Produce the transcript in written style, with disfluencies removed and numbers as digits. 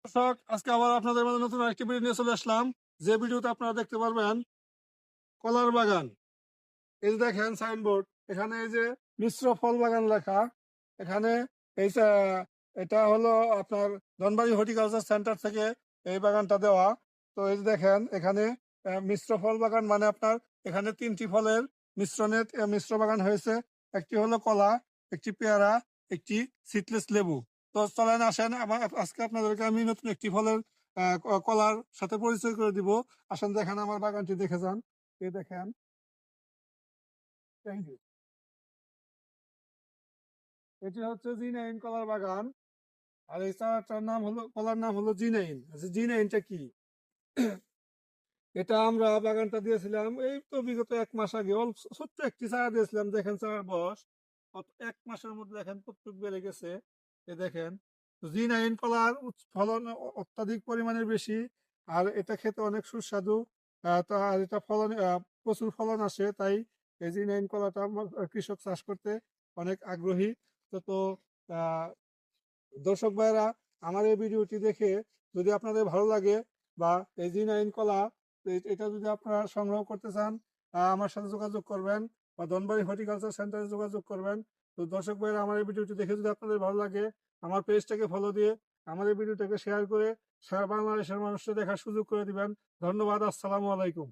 দর্শক, আজকে আবার আপনাদের মাঝে নতুন আরেকটি ভিডিও নিয়ে চলে আসলাম। যে ভিডিওতে আপনারা দেখতে পারবেন কলার বাগান। এই যে দেখেন সাইনবোর্ড, এখানে এই যে মিশ্র ফল বাগান লেখা। এখানে এই এটা হলো আপনার ধনবাড়ি হর্টিকালচার সেন্টার থেকে এই বাগানটা দেওয়া। তো এই যে দেখেন এখানে মিশ্র ফল বাগান মানে আপনার এখানে তিনটি ফলের মিশ্রণে মিশ্র বাগান হয়েছে। একটি হলো কলা, একটি পেয়ারা, একটি সিডলেস লেবু। তো চলেন আসেন, আমার আজকে আপনাদেরকে আমি নতুন একটি ফলের কলার সাথে পরিচয় করে দিব। আসেন দেখেন আমার বাগানটি দেখে যান। এই দেখেন, থ্যাংক ইউ। এটি হচ্ছে জি9 কলার বাগান। আর এই চারাটার নাম হলো, কলার নাম হলো জি9। আচ্ছা, জি9টা কি? এটা আমরা বাগানটা দিয়েছিলাম এই তো বিগত 1 মাস আগে। অল্প ছোট্ট একটি চারা দিয়েছিলাম, দেখেন চারার বয়স 1 মাসের মধ্যে দেখেন কতটুক বেড়ে গেছে। এ দেখেন, জি9 কলার ফলন অত্যাধিক পরিমাণের বেশি। আর এটা খেতে অনেক সুস্বাদু। তো আর এটা ফলন প্রচুর ফলন আসে, তাই এই জি9 কলাটা কৃষক চাষ করতে অনেক আগ্রহী। তো আহ দর্শক ভাইরা, আমার এই ভিডিওটি দেখে যদি আপনাদের ভালো লাগে বা এই জি9 কলা এটা যদি আপনারা সংগ্রহ করতে চান, আমার সাথে যোগাযোগ করবেন বা ধনবাড়ি হর্টিকালচার সেন্টারে যোগাযোগ করবেন। তো দর্শক ভাইরা, আমার এই ভিডিওটি দেখে যদি আপনাদের ভালো লাগে, আমার পেজটাকে ফলো দিয়ে আমার এই ভিডিওটাকে শেয়ার করে সারা বাংলাদেশের মানুষকে দেখার সুযোগ করে দিবেন। ধন্যবাদ। আসসালামু আলাইকুম।